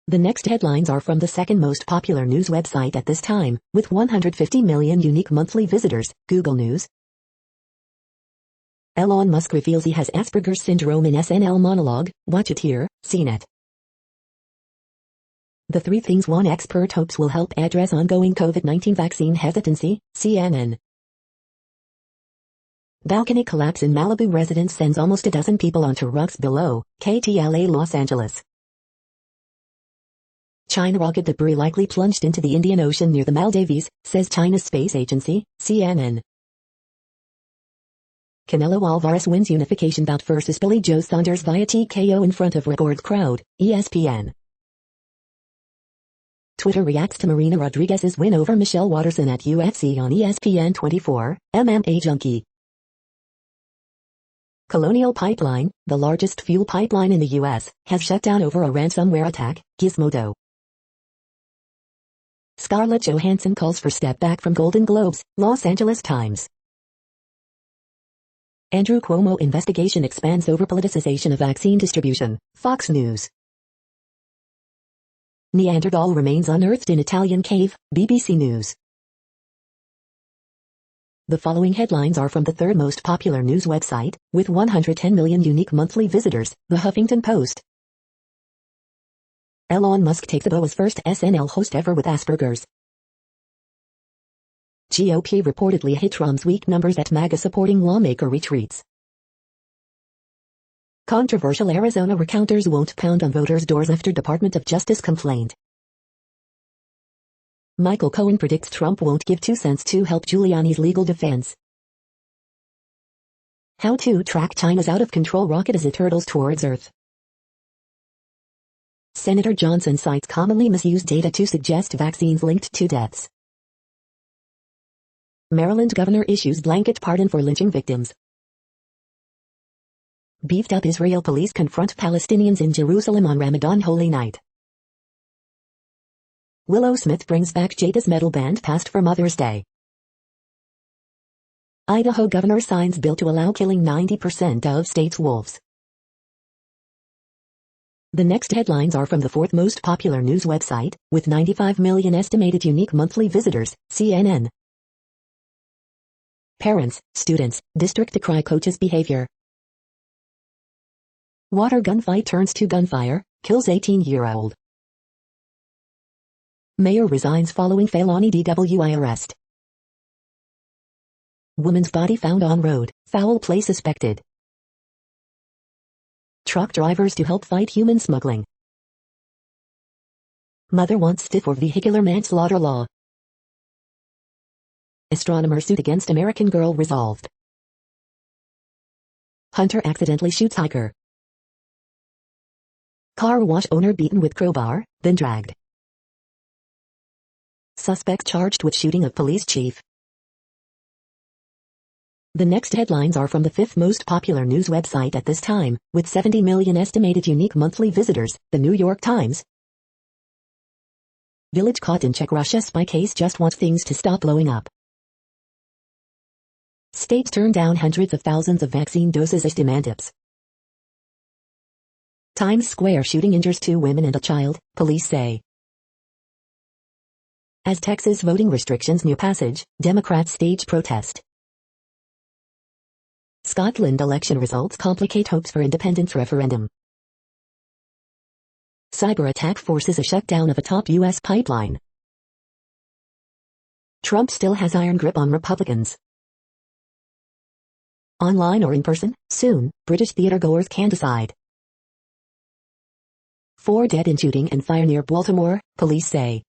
The next headlines are from the second most popular news website at this time, with 150 million unique monthly visitors, Google News. Elon Musk reveals he has Asperger's syndrome in SNL monologue, watch it here, CNET. The 3 things one expert hopes will help address ongoing COVID-19 vaccine hesitancy, CNN. Balcony collapse in Malibu residence sends almost a dozen people onto rocks below, KTLA Los Angeles. China rocket debris likely plunged into the Indian Ocean near the Maldives, says China's space agency, CNN. Canelo Alvarez wins unification bout versus Billy Joe Saunders via TKO in front of record crowd, ESPN. Twitter reacts to Marina Rodriguez's win over Michelle Waterson at UFC on ESPN 24, MMA Junkie. Colonial Pipeline, the largest fuel pipeline in the U.S., has shut down over a ransomware attack, Gizmodo. Scarlett Johansson calls for step back from Golden Globes, Los Angeles Times. Andrew Cuomo investigation expands over politicization of vaccine distribution, Fox News. Neanderthal remains unearthed in Italian cave, BBC News. The following headlines are from the third most popular news website, with 110 million unique monthly visitors, The Huffington Post. Elon Musk takes a bow as first SNL host ever with Asperger's. GOP reportedly hit Trump's weak numbers at MAGA supporting lawmaker retreats. Controversial Arizona recounters won't pound on voters' doors after Department of Justice complaint. Michael Cohen predicts Trump won't give 2 cents to help Giuliani's legal defense. How to track China's out-of-control rocket as it hurtles towards Earth. Senator Johnson cites commonly misused data to suggest vaccines linked to deaths. Maryland governor issues blanket pardon for lynching victims. Beefed up Israel police confront Palestinians in Jerusalem on Ramadan Holy Night. Willow Smith brings back Jada's metal band passed for Mother's Day. Idaho governor signs bill to allow killing 90% of state's wolves. The next headlines are from the fourth most popular news website, with 95 million estimated unique monthly visitors, CNN. Parents, students, district decry coach's behavior. Water gunfight turns to gunfire, kills 18-year-old. Mayor resigns following felony DWI arrest. Woman's body found on road, foul play suspected. Truck drivers to help fight human smuggling. Mother wants stiff for vehicular manslaughter law. Astronomer suit against American girl resolved. Hunter accidentally shoots hiker. Car wash owner beaten with crowbar, then dragged. Suspects charged with shooting of police chief. The next headlines are from the fifth most popular news website at this time, with 70 million estimated unique monthly visitors, The New York Times. Village caught in Czech Russia spy case just wants things to stop blowing up. States turn down hundreds of thousands of vaccine doses as demand dips. Times Square shooting injures 2 women and a child, police say. As Texas voting restrictions near passage, Democrats stage protest. Scotland election results complicate hopes for independence referendum. Cyber attack forces a shutdown of a top U.S. pipeline. Trump still has iron grip on Republicans. Online or in person, soon, British theatergoers can decide. 4 dead in shooting and fire near Baltimore, police say.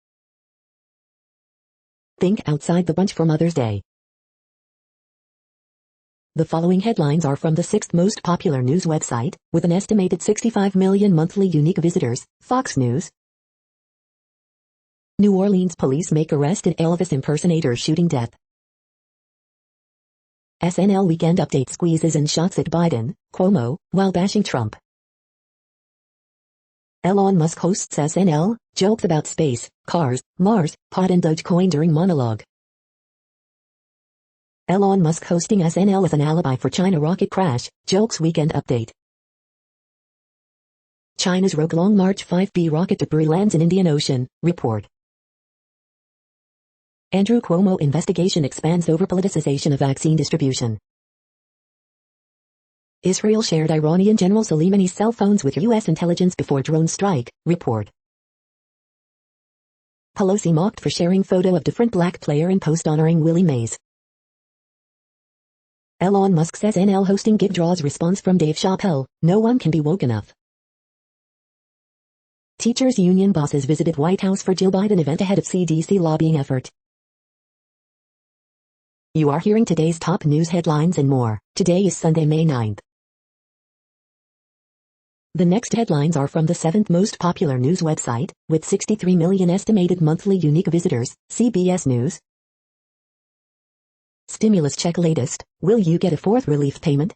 Think outside the bunch for Mother's Day. The following headlines are from the sixth most popular news website, with an estimated 65 million monthly unique visitors, Fox News. New Orleans police make arrest in Elvis impersonator shooting death. SNL Weekend Update squeezes and shots at Biden, Cuomo, while bashing Trump. Elon Musk hosts SNL, jokes about space, cars, Mars, pot and Dogecoin during monologue. Elon Musk hosting SNL as an alibi for China rocket crash, jokes Weekend Update. China's Rogue Long March 5B rocket debris lands in Indian Ocean, report. Andrew Cuomo investigation expands over politicization of vaccine distribution. Israel shared Iranian General Soleimani's cell phones with U.S. intelligence before drone strike, report. Pelosi mocked for sharing photo of different black player in post honoring Willie Mays. Elon Musk says NL hosting gig draws response from Dave Chappelle, no one can be woke enough. Teachers union bosses visited White House for Joe Biden event ahead of CDC lobbying effort. You are hearing today's top news headlines and more. Today is Sunday, May 9th. The next headlines are from the 7th most popular news website, with 63 million estimated monthly unique visitors, CBS News. Stimulus check latest, will you get a fourth relief payment?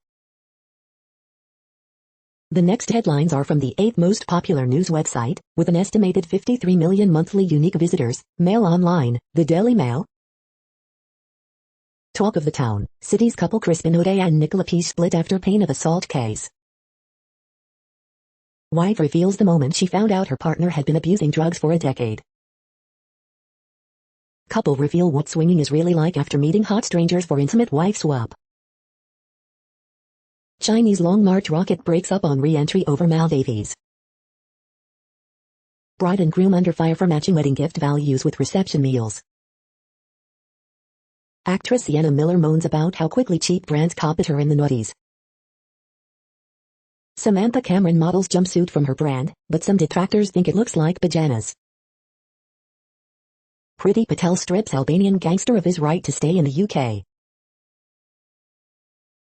The next headlines are from the 8th most popular news website, with an estimated 53 million monthly unique visitors, Mail Online, the Daily Mail. Talk of the town, city's couple Crispin O'Day and Nicola P. split after pain of assault case. Wife reveals the moment she found out her partner had been abusing drugs for a decade. Couple reveal what swinging is really like after meeting hot strangers for intimate wife swap. Chinese Long March rocket breaks up on re-entry over Maldives. Bride and groom under fire for matching wedding gift values with reception meals. Actress Sienna Miller moans about how quickly cheap brands copied her in the noughties. Samantha Cameron models jumpsuit from her brand, but some detractors think it looks like pajamas. Priti Patel strips Albanian gangster of his right to stay in the UK.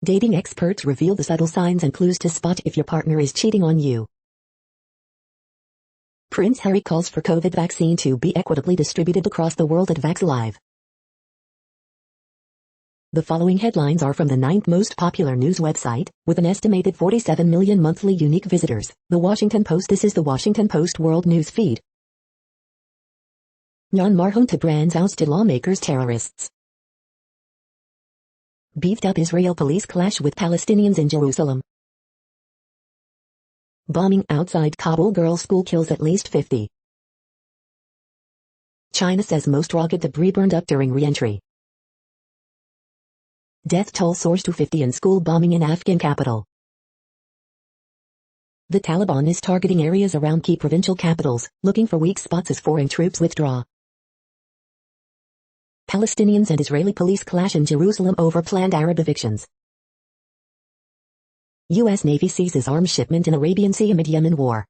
Dating experts reveal the subtle signs and clues to spot if your partner is cheating on you. Prince Harry calls for COVID vaccine to be equitably distributed across the world at VaxLive. The following headlines are from the 9th most popular news website, with an estimated 47 million monthly unique visitors, The Washington Post. This is the Washington Post World News Feed. Myanmar junta brands ousted lawmakers terrorists. Beefed up Israel police clash with Palestinians in Jerusalem. Bombing outside Kabul girls' school kills at least 50. China says most rocket debris burned up during re-entry. Death toll soars to 50 in school bombing in Afghan capital. The Taliban is targeting areas around key provincial capitals, looking for weak spots as foreign troops withdraw. Palestinians and Israeli police clash in Jerusalem over planned Arab evictions. U.S. Navy seizes arms shipment in Arabian Sea amid Yemen war.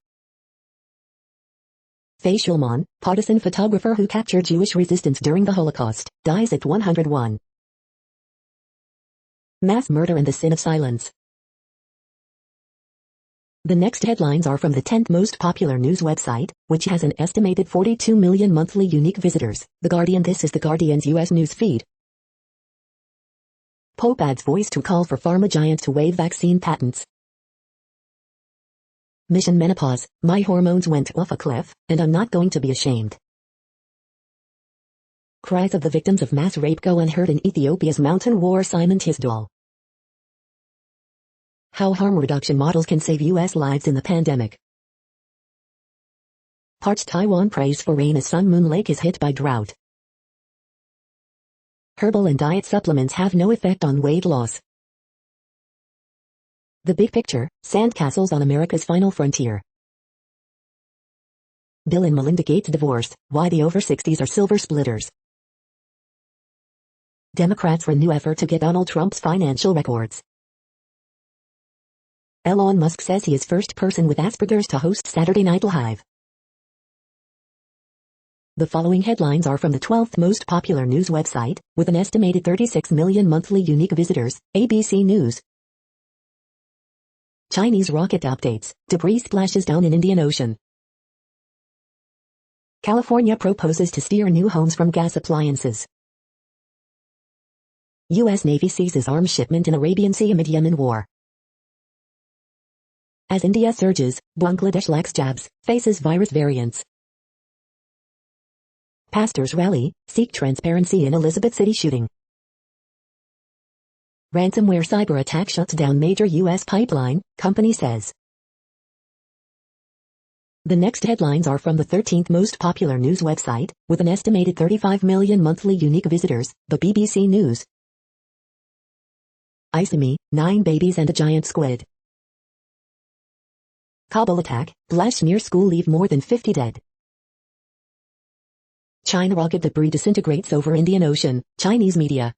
Faye Shulman, partisan photographer who captured Jewish resistance during the Holocaust, dies at 101. Mass murder and the sin of silence. The next headlines are from the 10th most popular news website, which has an estimated 42 million monthly unique visitors, The Guardian. This is The Guardian's U.S. news feed. Pope adds voice to call for pharma giant to waive vaccine patents. Mission menopause, my hormones went off a cliff, and I'm not going to be ashamed. Cries of the victims of mass rape go unheard in Ethiopia's mountain war. Simon Tisdall. How harm reduction models can save U.S. lives in the pandemic. Parts Taiwan prays for rain as Sun Moon Lake is hit by drought. Herbal and diet supplements have no effect on weight loss. The big picture, sandcastles on America's final frontier. Bill and Melinda Gates divorce, why the over 60s are silver splitters. Democrats renew effort to get Donald Trump's financial records. Elon Musk says he is first person with Asperger's to host Saturday Night Live. The following headlines are from the 12th most popular news website, with an estimated 36 million monthly unique visitors, ABC News. Chinese rocket updates, debris splashes down in Indian Ocean. California proposes to steer new homes from gas appliances. U.S. Navy seizes arms shipment in Arabian Sea amid Yemen war. As India surges, Bangladesh lacks jabs, faces virus variants. Pastors rally, seek transparency in Elizabeth City shooting. Ransomware cyber attack shuts down major U.S. pipeline, company says. The next headlines are from the 13th most popular news website, with an estimated 35 million monthly unique visitors, the BBC News. Isami, 9 babies and a giant squid. Kabul attack, blast near school leave more than 50 dead. China rocket debris disintegrates over Indian Ocean, Chinese media.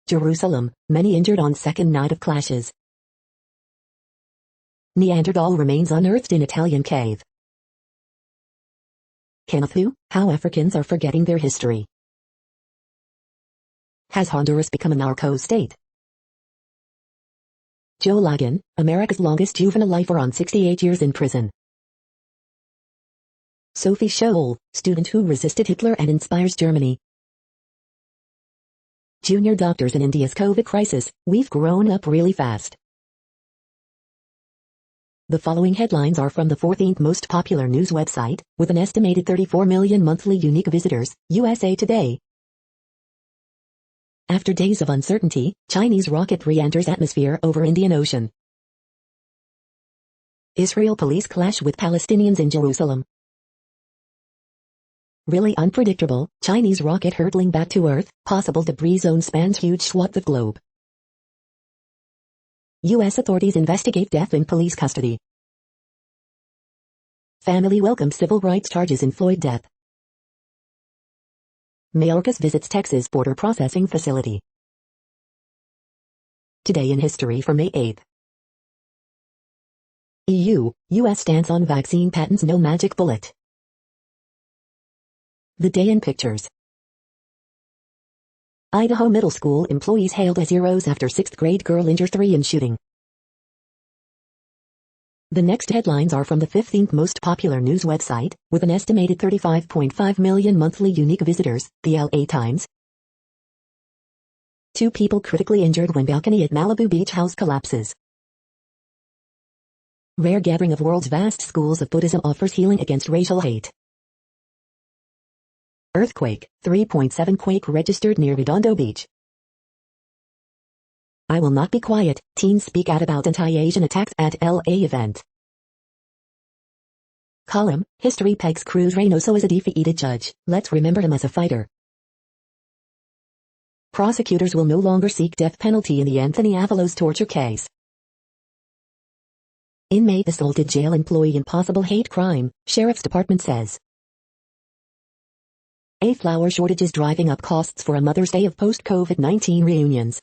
Jerusalem, many injured on second night of clashes. Neanderthal remains unearthed in Italian cave. Kanathu, how Africans are forgetting their history. Has Honduras become a narco state? Joe Lagan, America's longest juvenile lifer on 68 years in prison. Sophie Scholl, student who resisted Hitler and inspires Germany. Junior doctors in India's COVID crisis, we've grown up really fast. The following headlines are from the 14th most popular news website, with an estimated 34 million monthly unique visitors, USA Today. After days of uncertainty, Chinese rocket re-enters atmosphere over Indian Ocean. Israel police clash with Palestinians in Jerusalem. Really unpredictable, Chinese rocket hurtling back to Earth, possible debris zone spans huge swath of globe. U.S. authorities investigate death in police custody. Family welcomes civil rights charges in Floyd death. Mayorkas visits Texas border processing facility. Today in history for May 8. EU, U.S. stance on vaccine patents, no magic bullet. The day in pictures. Idaho Middle School employees hailed as heroes after 6th grade girl injures 3 in shooting. The next headlines are from the 15th most popular news website, with an estimated 35.5 million monthly unique visitors, the LA Times. 2 people critically injured when balcony at Malibu beach house collapses. Rare gathering of world's vast schools of Buddhism offers healing against racial hate. Earthquake, 3.7 quake registered near Redondo Beach. I will not be quiet, teens speak out about anti-Asian attacks at LA event. Column, history pegs Cruz Reynoso as a defeated judge, let's remember him as a fighter. Prosecutors will no longer seek death penalty in the Anthony Avalos torture case. Inmate assaulted jail employee in possible hate crime, Sheriff's Department says. A flower shortage is driving up costs for a Mother's Day of post-COVID-19 reunions.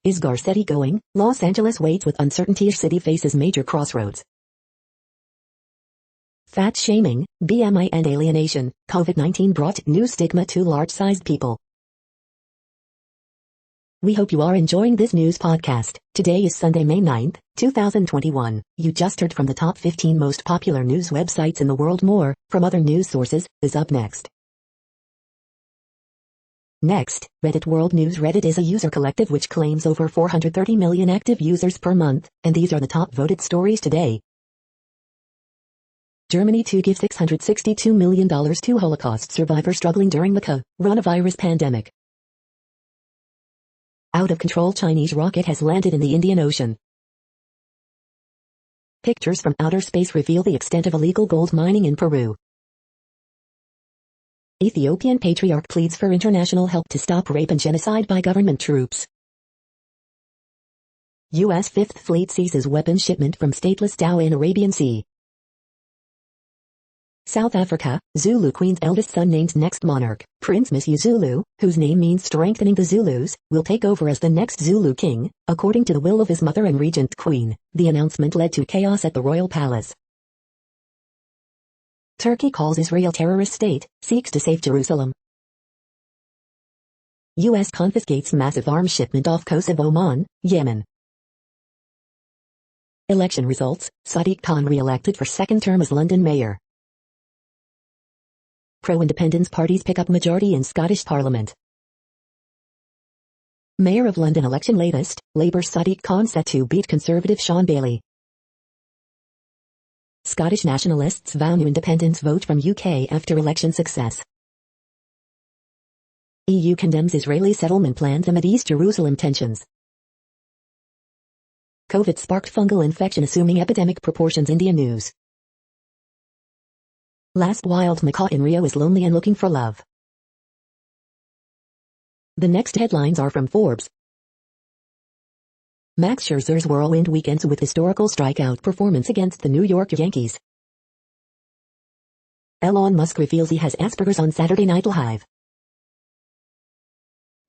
Is Garcetti going? Los Angeles waits with uncertainty as city faces major crossroads. Fat shaming, BMI and alienation, COVID-19 brought new stigma to large-sized people. We hope you are enjoying this news podcast. Today is Sunday, May 9th, 2021. You just heard from the top 15 most popular news websites in the world. More, from other news sources, is up next. Next, Reddit World News. Reddit is a user collective which claims over 430 million active users per month, and these are the top voted stories today. Germany to give $662 million to Holocaust survivors struggling during the coronavirus pandemic. Out-of-control Chinese rocket has landed in the Indian Ocean. Pictures from outer space reveal the extent of illegal gold mining in Peru. Ethiopian patriarch pleads for international help to stop rape and genocide by government troops. U.S. Fifth Fleet seizes weapons shipment from stateless Tau in Arabian Sea. South Africa, Zulu Queen's eldest son named next monarch, Prince Msuzulu, whose name means strengthening the Zulus, will take over as the next Zulu king, according to the will of his mother and regent queen. The announcement led to chaos at the royal palace. Turkey calls Israel terrorist state, seeks to save Jerusalem. U.S. confiscates massive arms shipment off coast of Oman, Yemen. Election results, Sadiq Khan re-elected for second term as London mayor. Pro-independence parties pick up majority in Scottish Parliament. Mayor of London election latest, Labour's Sadiq Khan set to beat Conservative Sean Bailey. Scottish nationalists vow new independence vote from UK after election success. EU condemns Israeli settlement plans amid East Jerusalem tensions. COVID sparked fungal infection assuming epidemic proportions. India news. Last wild macaw in Rio is lonely and looking for love. The next headlines are from Forbes. Max Scherzer's whirlwind weekends with historical strikeout performance against the New York Yankees. Elon Musk reveals he has Asperger's on Saturday Night Live.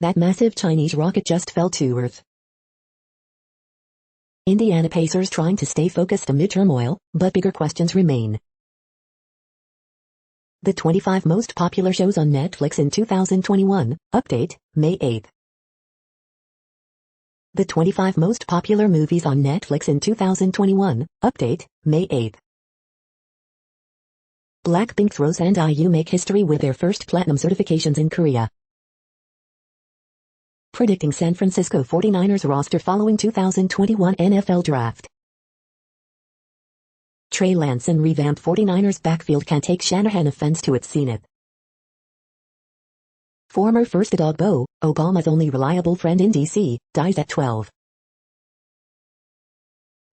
That massive Chinese rocket just fell to Earth. Indiana Pacers trying to stay focused amid turmoil, but bigger questions remain. The 25 most popular shows on Netflix in 2021, update, May 8. The 25 most popular movies on Netflix in 2021, update, May 8. Blackpink's Rose and IU make history with their first platinum certifications in Korea. Predicting San Francisco 49ers roster following 2021 NFL Draft. Trey Lance and revamped 49ers backfield can take Shanahan offense to its zenith. Former First Dog Bo, Obama's only reliable friend in D.C., dies at 12.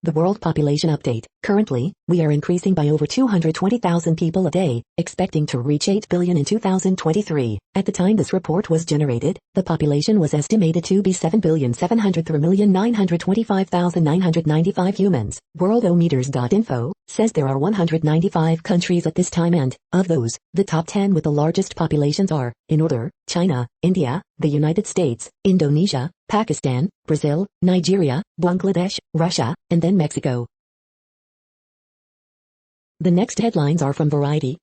The world population update. Currently, we are increasing by over 220,000 people a day, expecting to reach 8 billion in 2023. At the time this report was generated, the population was estimated to be 7,703,925,995 humans. Worldometers.info says there are 195 countries at this time and, of those, the top 10 with the largest populations are, in order, China, India, the United States, Indonesia, Pakistan, Brazil, Nigeria, Bangladesh, Russia, and then Mexico. The next headlines are from Variety.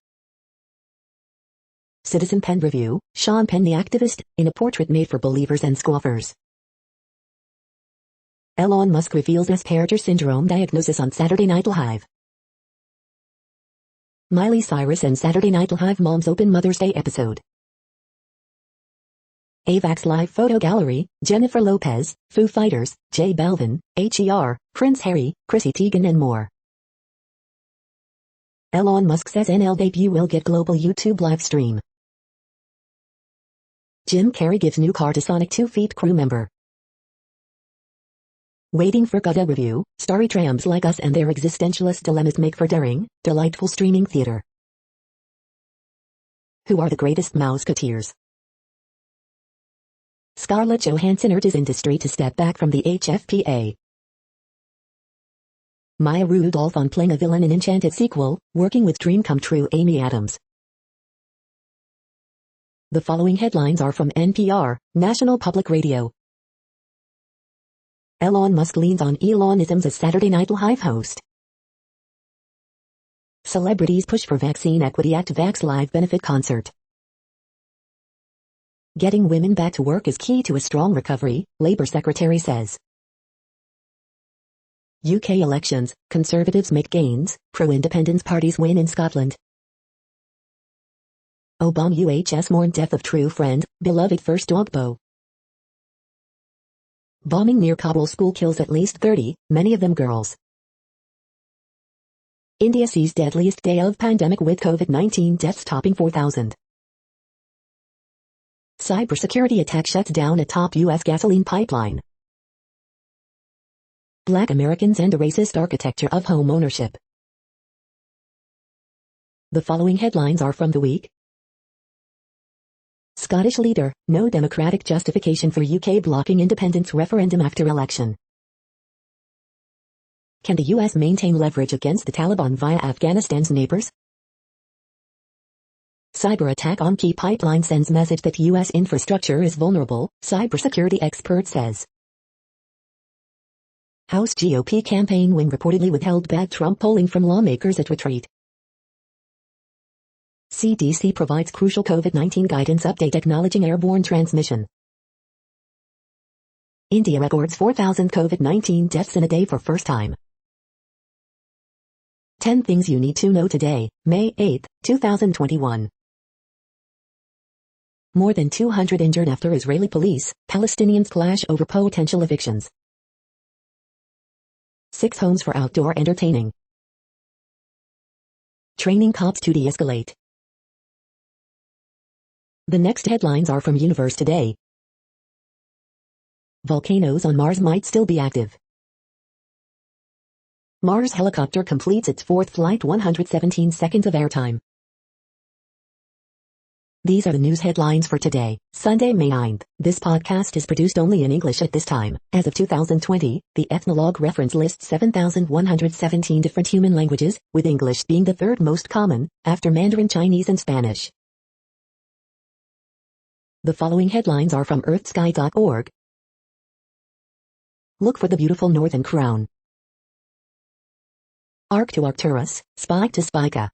Citizen Penn review, Sean Penn the activist, in a portrait made for believers and scoffers. Elon Musk reveals Asperger syndrome diagnosis on Saturday Night Live. Miley Cyrus and Saturday Night Live Mom's Open Mother's Day episode. AVAX Live Photo Gallery, Jennifer Lopez, Foo Fighters, J Balvin, H.E.R., Prince Harry, Chrissy Teigen and more. Elon Musk says NL debut will get global YouTube live stream. Jim Carrey gives new car to Sonic 2 Feet crew member. Waiting for Godot review, starry trams like us and their existentialist dilemmas make for daring, delightful streaming theater. Who are the greatest Mouseketeers? Scarlett Johansson urges industry to step back from the HFPA. Maya Rudolph on playing a villain in Enchanted sequel, working with Dream Come True Amy Adams. The following headlines are from NPR, National Public Radio. Elon Musk leans on Elonisms as Saturday Night Live host. Celebrities push for vaccine equity at Vax Live benefit concert. Getting women back to work is key to a strong recovery, Labour Secretary says. UK elections, Conservatives make gains, pro-independence parties win in Scotland. Obama UHS mourned death of true friend, beloved first dog Bo. Bombing near Kabul school kills at least 30, many of them girls. India sees deadliest day of pandemic with COVID-19 deaths topping 4,000. Cybersecurity attack shuts down a top U.S. gasoline pipeline. Black Americans and a racist architecture of home ownership. The following headlines are from The Week. Scottish leader, no democratic justification for UK blocking independence referendum after election. Can the US maintain leverage against the Taliban via Afghanistan's neighbors? Cyber attack on key pipeline sends message that US infrastructure is vulnerable, cybersecurity expert says. House GOP campaign win reportedly withheld bad Trump polling from lawmakers at retreat. CDC provides crucial COVID-19 guidance update acknowledging airborne transmission. India records 4,000 COVID-19 deaths in a day for first time. 10 things you need to know today, May 8, 2021. More than 200 injured after Israeli police, Palestinians clash over potential evictions. 6 homes for outdoor entertaining. Training cops to de-escalate. The next headlines are from Universe Today. Volcanoes on Mars might still be active. Mars helicopter completes its fourth flight, 117 seconds of airtime. These are the news headlines for today, Sunday, May 9th. This podcast is produced only in English at this time. As of 2020, the Ethnologue reference lists 7,117 different human languages, with English being the third most common, after Mandarin Chinese and Spanish. The following headlines are from earthsky.org. Look for the beautiful northern crown. Arc to Arcturus, Spike to Spica.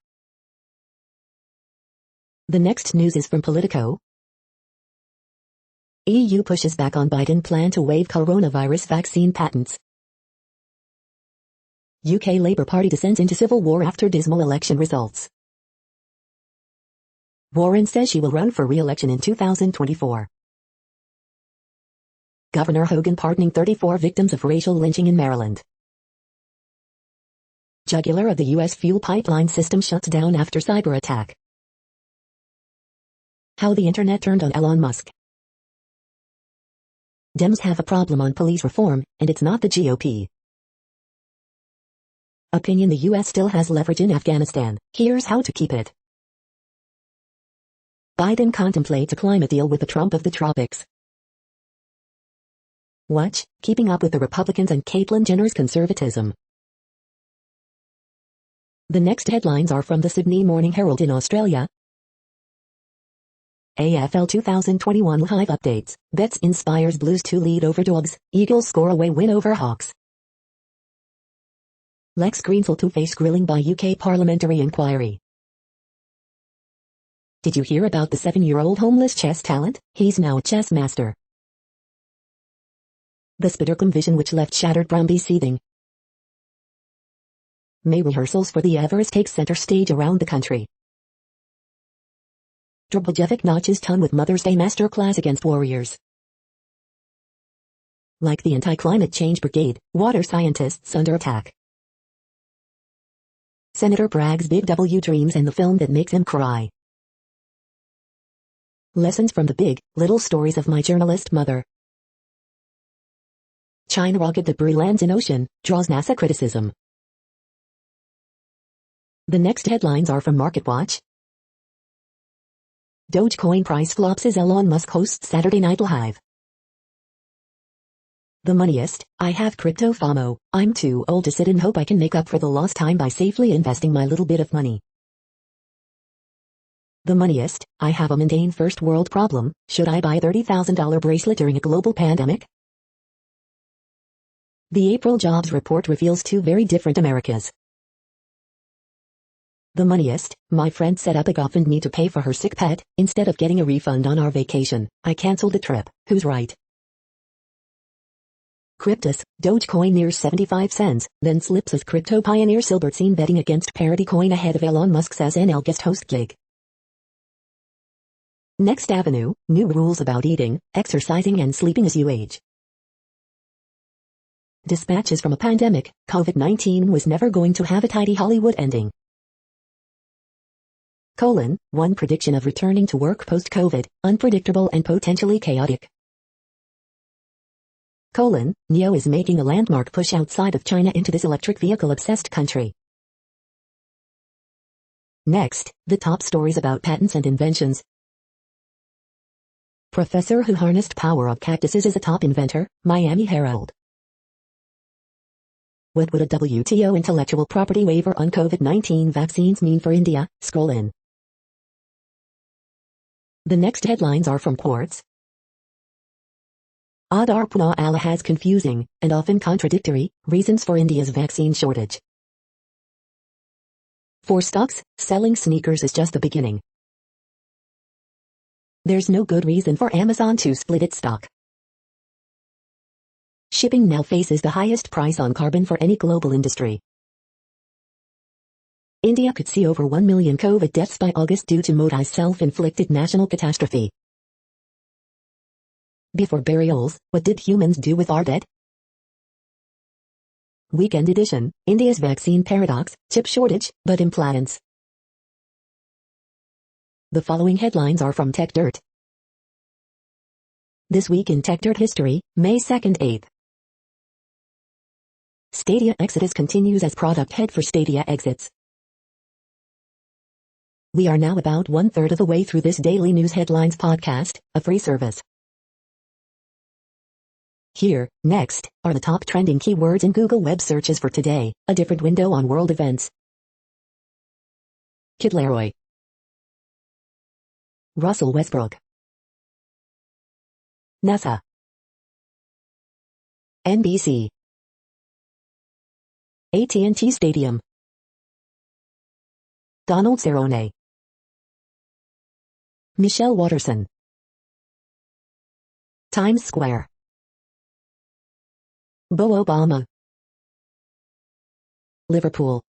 The next news is from Politico. EU pushes back on Biden plan to waive coronavirus vaccine patents. UK Labour Party descends into civil war after dismal election results. Warren says she will run for re-election in 2024. Governor Hogan pardoning 34 victims of racial lynching in Maryland. Jugular of the U.S. fuel pipeline system shuts down after cyber attack. How the internet turned on Elon Musk. Dems have a problem on police reform, and it's not the GOP. Opinion: the U.S. still has leverage in Afghanistan. Here's how to keep it. Biden contemplates a climate deal with the Trump of the tropics. Watch, keeping up with the Republicans and Caitlyn Jenner's conservatism. The next headlines are from the Sydney Morning Herald in Australia. AFL 2021 live updates. Bets inspires Blues to lead over Dogs. Eagles score away win over Hawks. Lex Greensill to face grilling by UK parliamentary inquiry. Did you hear about the 7-year-old homeless chess talent? He's now a chess master. The Spittercombe vision which left shattered Brumby seething. May rehearsals for the Everest take center stage around the country. Drabojevic notches ton with Mother's Day masterclass against Warriors. Like the anti-climate change brigade, water scientists under attack. Senator brags Big W dreams and the film that makes him cry. Lessons from the big, little stories of my journalist mother. China rocket debris lands in ocean, draws NASA criticism. The next headlines are from MarketWatch. Dogecoin price flops as Elon Musk hosts Saturday Night Live. The Moneyist: I have crypto FOMO. I'm too old to sit and hope I can make up for the lost time by safely investing my little bit of money. The Moneyist: I have a mundane first world problem. Should I buy a $30,000 bracelet during a global pandemic? The April jobs report reveals two very different Americas. The Moneyist: my friend set up a GoFundMe to pay for her sick pet, instead of getting a refund on our vacation. I canceled the trip. Who's right? Cryptus: Dogecoin nears 75 cents, then slips as crypto pioneer Silbert seen betting against parody coin ahead of Elon Musk's SNL guest host gig. Next Avenue: new rules about eating, exercising and sleeping as you age. Dispatches from a pandemic: COVID-19 was never going to have a tidy Hollywood ending. One prediction of returning to work post-COVID, unpredictable and potentially chaotic. NIO is making a landmark push outside of China into this electric vehicle-obsessed country. Next, the top stories about patents and inventions. Professor who harnessed power of cactuses is a top inventor, Miami Herald. What would a WTO intellectual property waiver on COVID-19 vaccines mean for India? Scroll in. The next headlines are from Quartz. Adar Punawalla has confusing, and often contradictory, reasons for India's vaccine shortage. For stocks, selling sneakers is just the beginning. There's no good reason for Amazon to split its stock. Shipping now faces the highest price on carbon for any global industry. India could see over 1 million COVID deaths by August due to Modi's self-inflicted national catastrophe. Before burials, what did humans do with our dead? Weekend edition: India's vaccine paradox, chip shortage, but implants. The following headlines are from TechDirt. This week in TechDirt history, May 2nd 8th. Stadia exodus continues as product head for Stadia exits. We are now about 1/3 of the way through this daily news headlines podcast, a free service. Here, next, are the top trending keywords in Google web searches for today, a different window on world events. Kid Laroi, Russell Westbrook, NASA, NBC, AT&T Stadium, Donald Cerrone, Michelle Watterson, Times Square, Bo Obama, Liverpool.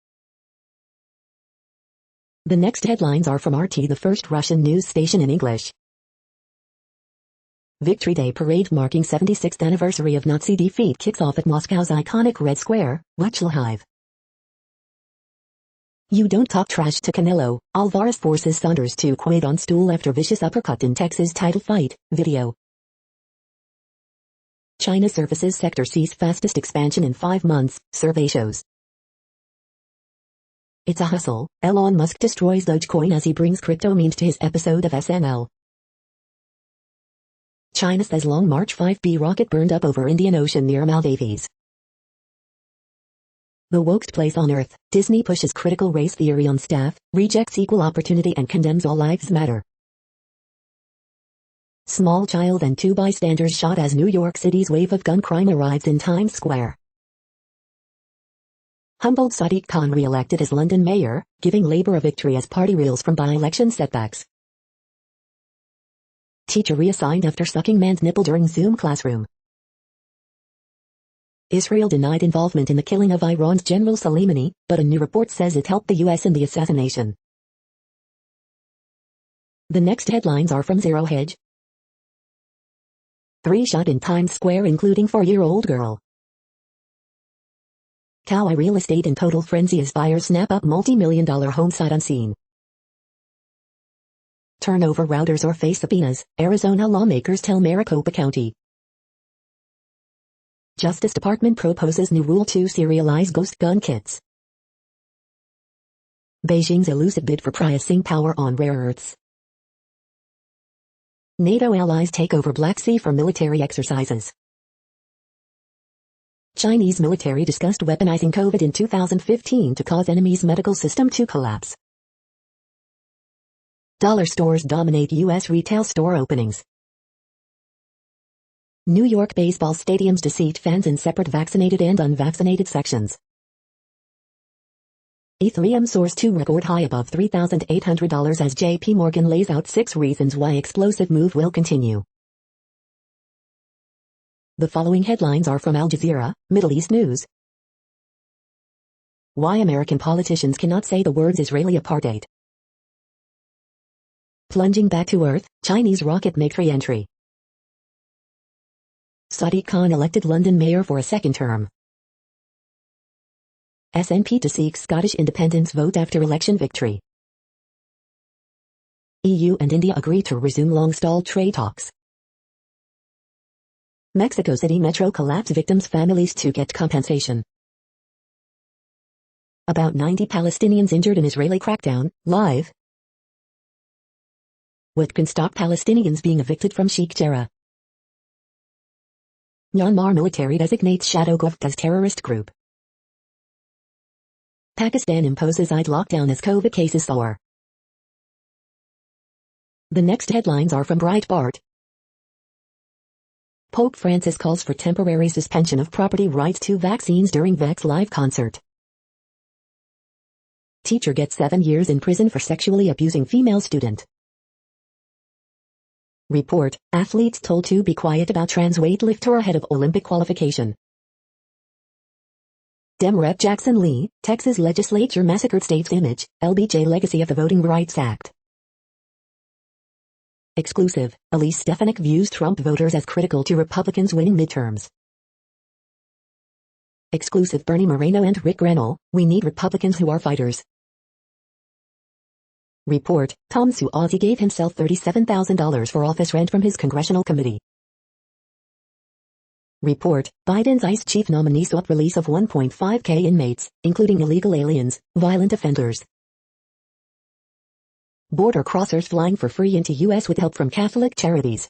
The next headlines are from RT, the first Russian news station in English. Victory Day parade marking 76th anniversary of Nazi defeat kicks off at Moscow's iconic Red Square, Ruchelhive. You don't talk trash to Canelo, Alvarez forces Saunders to quit on stool after vicious uppercut in Texas title fight, video. China services sector sees fastest expansion in 5 months, survey shows. It's a hustle, Elon Musk destroys Dogecoin as he brings crypto memes to his episode of SNL. China says Long March 5B rocket burned up over Indian Ocean near Maldives. The wokest place on earth, Disney pushes critical race theory on staff, rejects equal opportunity and condemns all lives matter. Small child and 2 bystanders shot as New York City's wave of gun crime arrives in Times Square. Humboldt Sadiq Khan re-elected as London mayor, giving Labour a victory as party reels from by-election setbacks. Teacher reassigned after sucking man's nipple during Zoom classroom. Israel denied involvement in the killing of Iran's General Soleimani, but a new report says it helped the U.S. in the assassination. The next headlines are from Zero Hedge. 3 shot in Times Square including 4-year-old girl. Kauai real estate in total frenzy as buyers snap up multi-million-dollar home sight unseen. Turnover routers or face subpoenas, Arizona lawmakers tell Maricopa County. Justice Department proposes new rule to serialize ghost gun kits. Beijing's elusive bid for pricing power on rare earths. NATO allies take over Black Sea for military exercises. Chinese military discussed weaponizing COVID in 2015 to cause enemy's medical system to collapse. Dollar stores dominate U.S. retail store openings. New York baseball stadiums to seat fans in separate vaccinated and unvaccinated sections. Ethereum soars to record high above $3,800 as JP Morgan lays out 6 reasons why explosive move will continue. The following headlines are from Al Jazeera, Middle East News. Why American politicians cannot say the words Israeli apartheid. Plunging back to Earth, Chinese rocket makes re-entry. Sadiq Khan elected London mayor for a 2nd term. SNP to seek Scottish independence vote after election victory. EU and India agree to resume long-stalled trade talks. Mexico City metro collapse victims' families to get compensation. About 90 Palestinians injured in Israeli crackdown, live. What can stop Palestinians being evicted from Sheikh Jarrah? Myanmar military designates shadow government as terrorist group. Pakistan imposes Eid lockdown as COVID cases soar. The next headlines are from Breitbart. Pope Francis calls for temporary suspension of property rights to vaccines during Vex live concert. Teacher gets 7 years in prison for sexually abusing female student. Report, athletes told to be quiet about trans weightlifter ahead of Olympic qualification. Dem Rep Jackson Lee, Texas legislature massacred state's image, LBJ legacy of the Voting Rights Act. Exclusive, Elise Stefanik views Trump voters as critical to Republicans winning midterms. Exclusive, Bernie Moreno and Rick Grenell, we need Republicans who are fighters. Report, Tom Suozzi gave himself $37,000 for office rent from his congressional committee. Report, Biden's ICE chief nominee sought release of 1.5k inmates, including illegal aliens, violent offenders. Border crossers flying for free into U.S. with help from Catholic charities.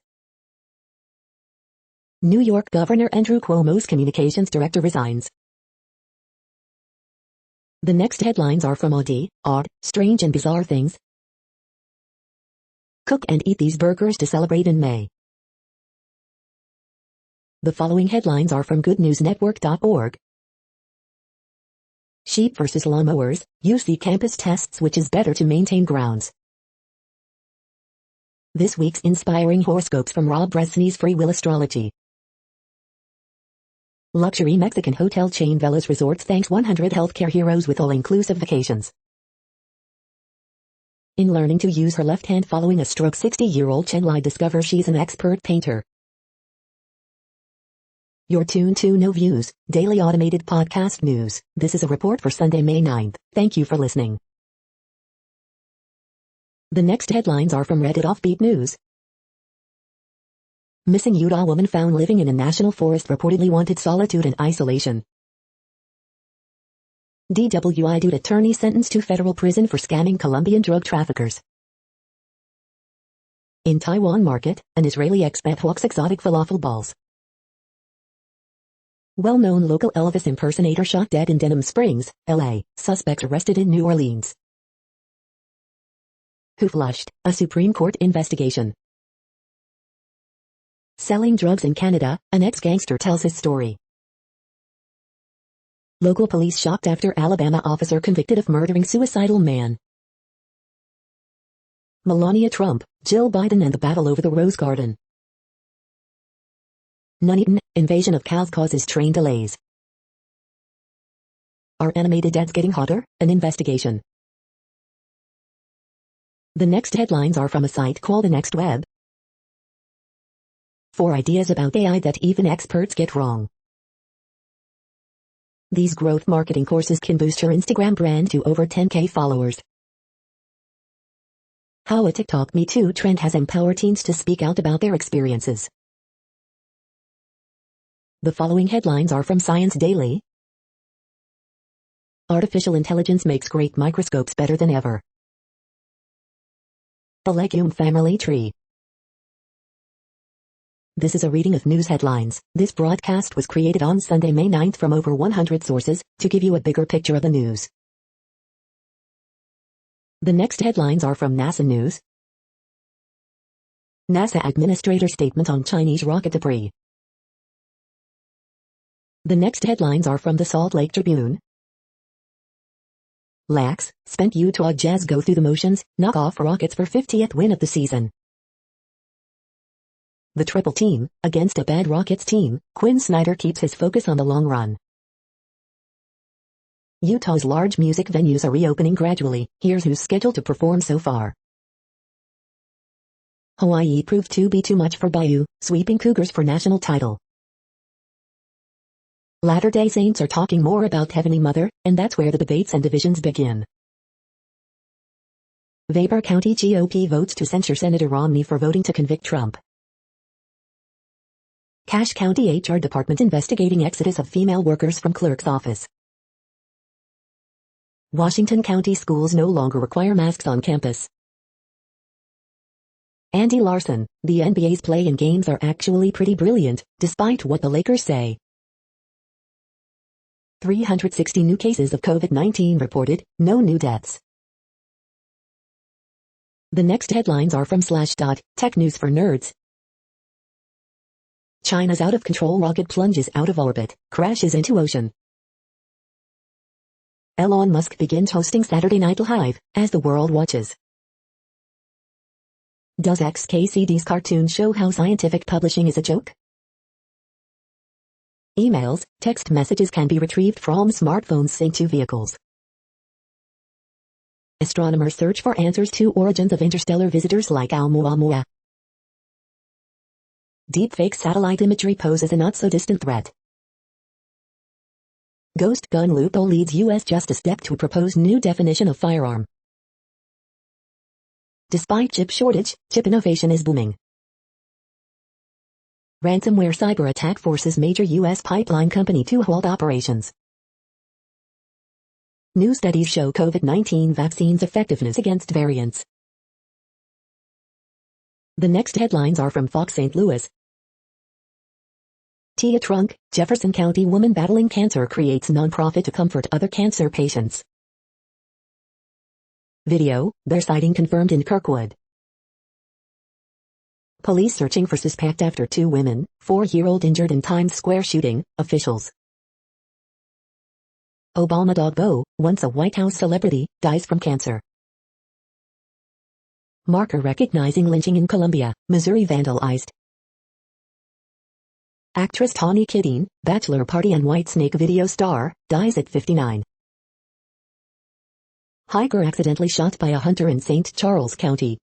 New York Governor Andrew Cuomo's communications director resigns. The next headlines are from Odd, Strange and Bizarre Things. Cook and eat these burgers to celebrate in May. The following headlines are from goodnewsnetwork.org. Sheep versus lawnmowers, UC campus tests which is better to maintain grounds. This week's inspiring horoscopes from Rob Bresney's Free Will Astrology. Luxury Mexican hotel chain Velas Resorts thanks 100 healthcare heroes with all-inclusive vacations. In learning to use her left hand following a stroke, 60-year-old Chen Lai discovers she's an expert painter. You're tuned to No Views, daily automated podcast news. This is a report for Sunday, May 9th. Thank you for listening. The next headlines are from Reddit Offbeat News. Missing Utah woman found living in a national forest reportedly wanted solitude and isolation. DWI dude attorney sentenced to federal prison for scamming Colombian drug traffickers. In Taiwan market, an Israeli expat hawks exotic falafel balls. Well-known local Elvis impersonator shot dead in Denham Springs, LA, suspect arrested in New Orleans. Who flushed a Supreme Court investigation? Selling drugs in Canada, an ex-gangster tells his story. Local police shocked after Alabama officer convicted of murdering suicidal man. Melania Trump, Jill Biden and the battle over the Rose Garden. Nuneaton, invasion of cows causes train delays. Are animated dads getting hotter? An investigation. The next headlines are from a site called The Next Web. 4 ideas about AI that even experts get wrong. These growth marketing courses can boost your Instagram brand to over 10k followers. How a TikTok Me Too trend has empowered teens to speak out about their experiences. The following headlines are from Science Daily. Artificial intelligence makes great microscopes better than ever. The legume family tree. This is a reading of news headlines. This broadcast was created on Sunday, May 9th from over 100 sources, to give you a bigger picture of the news. The next headlines are from NASA News. NASA administrator statement on Chinese rocket debris. The next headlines are from the Salt Lake Tribune. Lax, spent Utah Jazz go through the motions, knock off Rockets for 50th win of the season. The triple team, against a bad Rockets team, Quinn Snyder keeps his focus on the long run. Utah's large music venues are reopening gradually, here's who's scheduled to perform so far. Hawaii proved to be too much for Bayou, sweeping Cougars for national title. Latter-day Saints are talking more about Heavenly Mother, and that's where the debates and divisions begin. Weber County GOP votes to censure Senator Romney for voting to convict Trump. Cache County HR Department investigating exodus of female workers from clerk's office. Washington County schools no longer require masks on campus. Andy Larson, the NBA's play-in games are actually pretty brilliant, despite what the Lakers say. 360 new cases of COVID-19 reported, no new deaths. The next headlines are from Slashdot, Tech News for Nerds. China's out-of-control rocket plunges out of orbit, crashes into ocean. Elon Musk begins hosting Saturday Night Live, as the world watches. Does XKCD's cartoon show how scientific publishing is a joke? Emails, text messages can be retrieved from smartphones synced to vehicles. Astronomers search for answers to origins of interstellar visitors like Oumuamua. Deepfake satellite imagery poses a not-so-distant threat. Ghost gun loophole leads U.S. Justice Dept to propose new definition of firearm. Despite chip shortage, chip innovation is booming. Ransomware cyber attack forces major U.S. pipeline company to halt operations. New studies show COVID-19 vaccine's effectiveness against variants. The next headlines are from Fox St. Louis. Tia Trunk, Jefferson County woman battling cancer creates nonprofit to comfort other cancer patients. Video, bear sighting confirmed in Kirkwood. Police searching for suspect after 2 women, 4-year-old injured in Times Square shooting, officials. Obama dog Bo, once a White House celebrity, dies from cancer. Marker recognizing lynching in Columbia, Missouri vandalized. Actress Tawny Kiddine, bachelor party and Whitesnake video star, dies at 59. Hiker accidentally shot by a hunter in St. Charles County.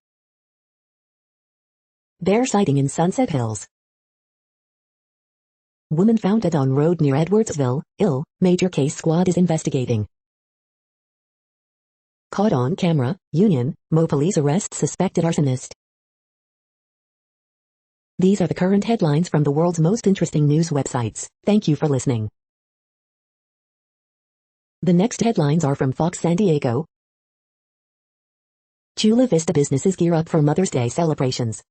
Bear sighting in Sunset Hills. Woman found dead on road near Edwardsville, ill, major case squad is investigating. Caught on camera, Union, Mo police arrest suspected arsonist. These are the current headlines from the world's most interesting news websites. Thank you for listening. The next headlines are from Fox San Diego. Chula Vista businesses gear up for Mother's Day celebrations.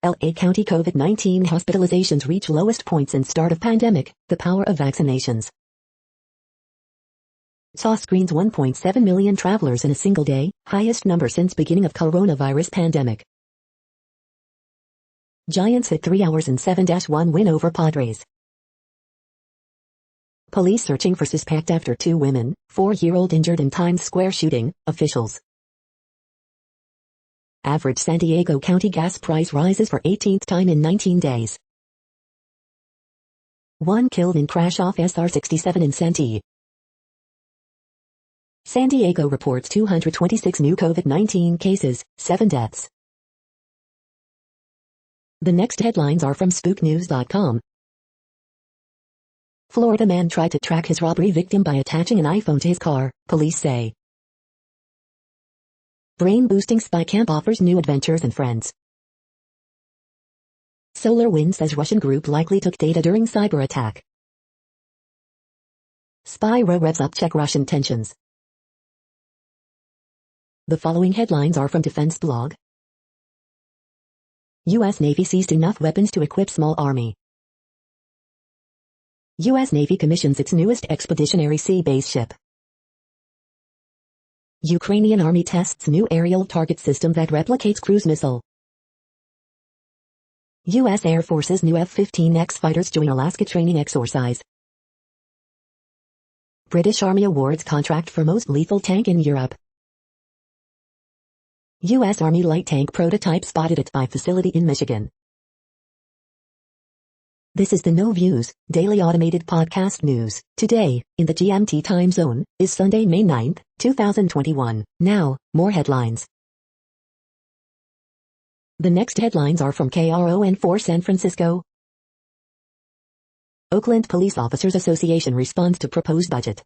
LA County COVID-19 hospitalizations reach lowest points in start of pandemic, the power of vaccinations. SAW screens 1.7 million travelers in a single day, highest number since beginning of coronavirus pandemic. Giants hit 3 hours and 7-1 win over Padres. Police searching for suspect after 2 women, 4-year-old injured in Times Square shooting, officials. Average San Diego County gas price rises for 18th time in 19 days. 1 killed in crash off SR-67 in Santee. San Diego reports 226 new COVID-19 cases, 7 deaths. The next headlines are from SpookNews.com. Florida man tried to track his robbery victim by attaching an iPhone to his car, police say. Brain-boosting spy camp offers new adventures and friends. SolarWinds says Russian group likely took data during cyber attack. Spyro revs up check Russian tensions. The following headlines are from Defense Blog. U.S. Navy seized enough weapons to equip small army. U.S. Navy commissions its newest expeditionary sea base ship. Ukrainian Army tests new aerial target system that replicates cruise missile. U.S. Air Force's new F-15X fighters join Alaska training exercise. British Army awards contract for most lethal tank in Europe. U.S. Army light tank prototype spotted at spy facility in Michigan. This is the No Views, daily automated podcast news. Today, in the GMT time zone, is Sunday, May 9th, 2021. Now, more headlines. The next headlines are from KRON4 San Francisco. Oakland Police Officers Association responds to proposed budget.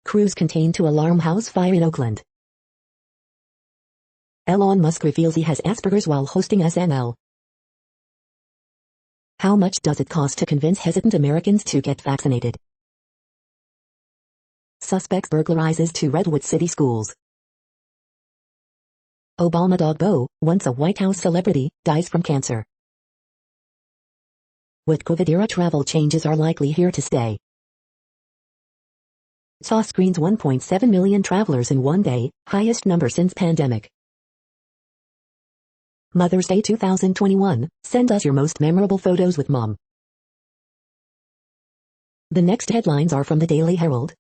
Crews contained to alarm house fire in Oakland. Elon Musk reveals he has Asperger's while hosting SNL. How much does it cost to convince hesitant Americans to get vaccinated? Suspects burglarizes 2 Redwood City schools. Obama dog Bo, once a White House celebrity, dies from cancer. What COVID-era travel changes are likely here to stay? SAW screens 1.7 million travelers in one day, highest number since pandemic. Mother's Day 2021, send us your most memorable photos with mom. The next headlines are from the Daily Herald.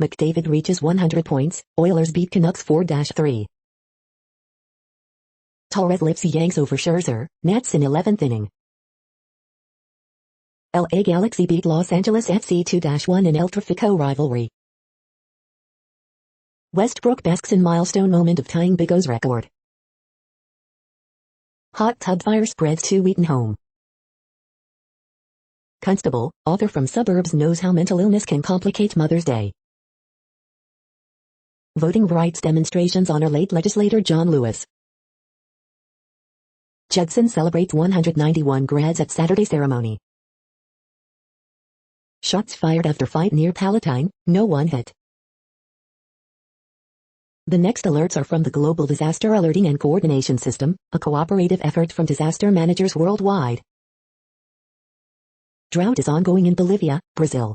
McDavid reaches 100 points, Oilers beat Canucks 4-3. Torres lifts Yanks over Scherzer, Nats in 11th inning. LA Galaxy beat Los Angeles FC 2-1 in El Tráfico rivalry. Westbrook basks in milestone moment of tying Big O's record. Hot tub fire spreads to Wheaton home. Constable, author from suburbs knows how mental illness can complicate Mother's Day. Voting rights demonstrations honor late legislator John Lewis. Judson celebrates 191 grads at Saturday ceremony. Shots fired after fight near Palatine, no one hit. The next alerts are from the Global Disaster Alerting and Coordination System, a cooperative effort from disaster managers worldwide. Drought is ongoing in Bolivia, Brazil.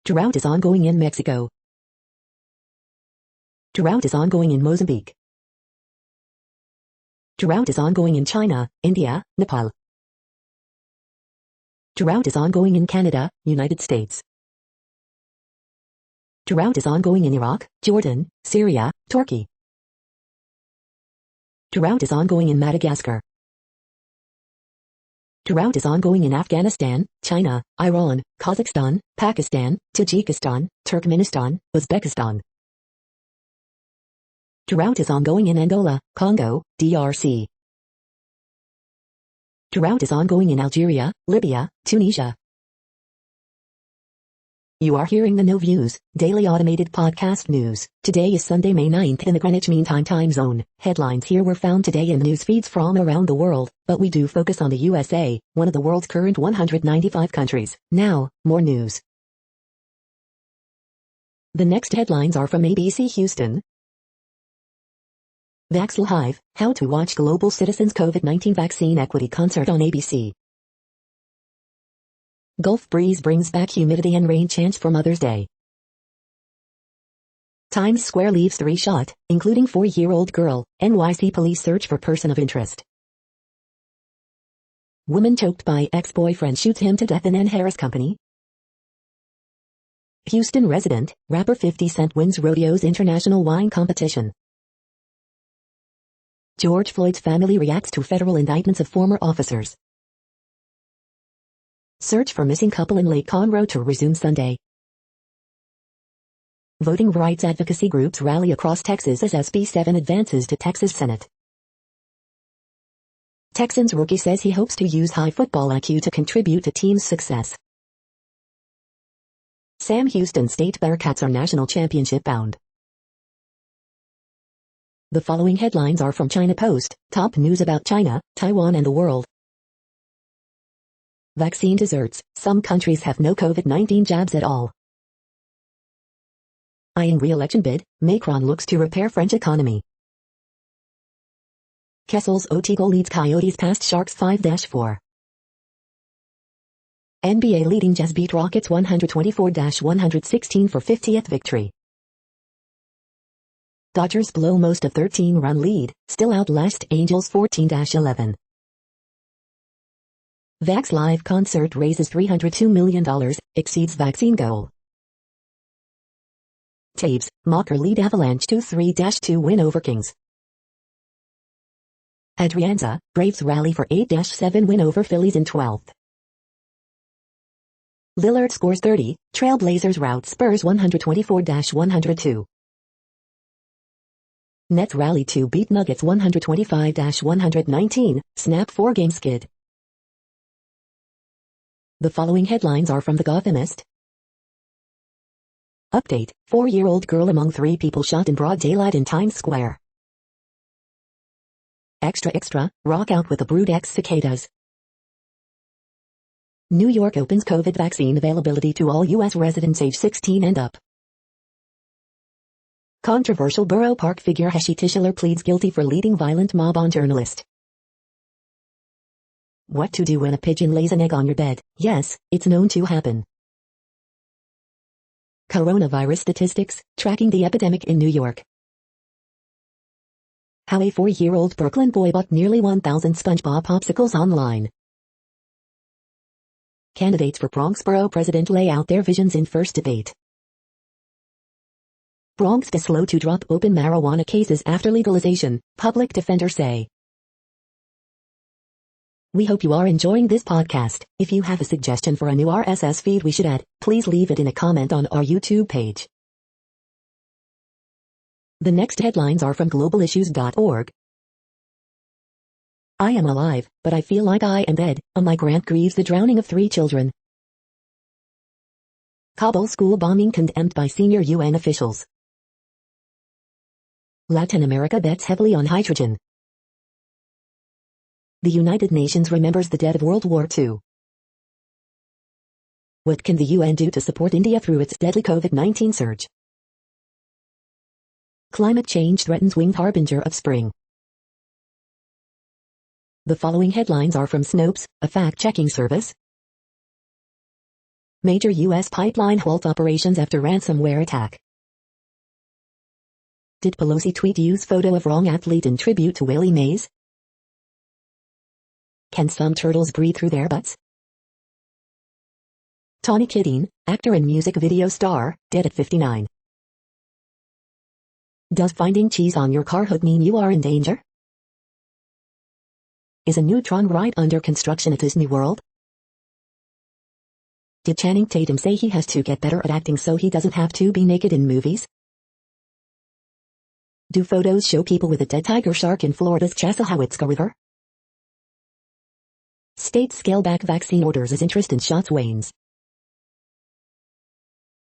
Drought is ongoing in Mexico. Drought is ongoing in Mozambique. Drought is ongoing in China, India, Nepal. Drought is ongoing in Canada, United States. Drought is ongoing in Iraq, Jordan, Syria, Turkey. Drought is ongoing in Madagascar. Drought is ongoing in Afghanistan, China, Iran, Kazakhstan, Pakistan, Tajikistan, Turkmenistan, Uzbekistan. Drought is ongoing in Angola, Congo, DRC. Drought is ongoing in Algeria, Libya, Tunisia. You are hearing the No Views, daily automated podcast news. Today is Sunday, May 9th in the Greenwich Mean Time zone. Headlines here were found today in news feeds from around the world, but we do focus on the USA, one of the world's current 195 countries. Now, more news. The next headlines are from ABC Houston. Vax Live, How to Watch Global Citizens COVID-19 Vaccine Equity Concert on ABC. Gulf breeze brings back humidity and rain chance for Mother's Day. Times Square leaves 3 shot, including 4-year-old girl. NYC police search for person of interest. Woman choked by ex-boyfriend shoots him to death in N. Harris Company. Houston resident, rapper 50 Cent wins Rodeo's International Wine Competition. George Floyd's family reacts to federal indictments of former officers. Search for missing couple in Lake Conroe to resume Sunday. Voting rights advocacy groups rally across Texas as SB 7 advances to Texas Senate. Texans rookie says he hopes to use high football IQ to contribute to team's success. Sam Houston State Bearcats are national championship bound. The following headlines are from China Post, top news about China, Taiwan and the world. Vaccine deserts, some countries have no COVID-19 jabs at all. Eyeing re-election bid, Macron looks to repair French economy. Kessel's OT goal leads Coyotes past Sharks 5-4. NBA leading Jazz beat Rockets 124-116 for 50th victory. Dodgers blow most of 13-run lead, still outlast Angels 14-11. Vax Live concert raises $302 million, exceeds vaccine goal. Taves, Mocker lead Avalanche 2-3-2 win over Kings. Adrianza, Braves rally for 8-7 win over Phillies in 12th. Lillard scores 30, Trailblazers rout Spurs 124-102. Nets rally to beat Nuggets 125-119, snap 4-game skid. The following headlines are from The Gothamist. Update, 4-year-old girl among 3 people shot in broad daylight in Times Square. Extra, rock out with the brood X cicadas. New York opens COVID vaccine availability to all U.S. residents age 16 and up. Controversial Borough Park figure Heshi Tischler pleads guilty for leading violent mob on journalist. What to do when a pigeon lays an egg on your bed? Yes, it's known to happen. Coronavirus statistics, tracking the epidemic in New York. How a 4-year-old Brooklyn boy bought nearly 1,000 SpongeBob popsicles online. Candidates for Bronx Borough President lay out their visions in first debate. Bronx is slow to drop open marijuana cases after legalization, public defender say. We hope you are enjoying this podcast. If you have a suggestion for a new RSS feed we should add, please leave it in a comment on our YouTube page. The next headlines are from globalissues.org. I am alive, but I feel like I am dead. A migrant grieves the drowning of 3 children. Kabul school bombing condemned by senior UN officials. Latin America bets heavily on hydrogen. The United Nations remembers the dead of World War II. What can the UN do to support India through its deadly COVID-19 surge? Climate change threatens winged harbinger of spring. The following headlines are from Snopes, a fact-checking service. Major U.S. pipeline halts operations after ransomware attack. Did Pelosi tweet use photo of wrong athlete in tribute to Willie Mays? Can some turtles breathe through their butts? Tawny Kidene, actor and music video star, dead at 59. Does finding cheese on your car hood mean you are in danger? Is a neutron right under construction at Disney World? Did Channing Tatum say he has to get better at acting so he doesn't have to be naked in movies? Do photos show people with a dead tiger shark in Florida's Chassahowitzka River? States scale back vaccine orders as interest in shots wanes.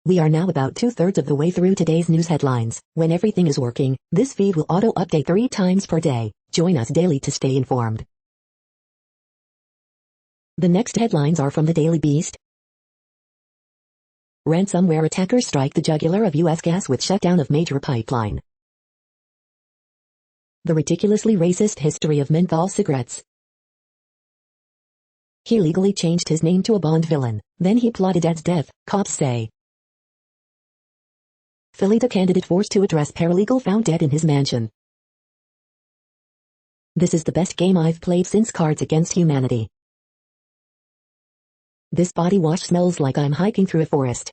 We are now about 2/3 of the way through today's news headlines. When everything is working, this feed will auto-update 3 times per day. Join us daily to stay informed. The next headlines are from the Daily Beast. Ransomware attackers strike the jugular of U.S. gas with shutdown of major pipeline. The ridiculously racist history of menthol cigarettes. He legally changed his name to a Bond villain, then he plotted Ed's death, cops say. Florida candidate forced to address paralegal found dead in his mansion. This is the best game I've played since Cards Against Humanity. This body wash smells like I'm hiking through a forest.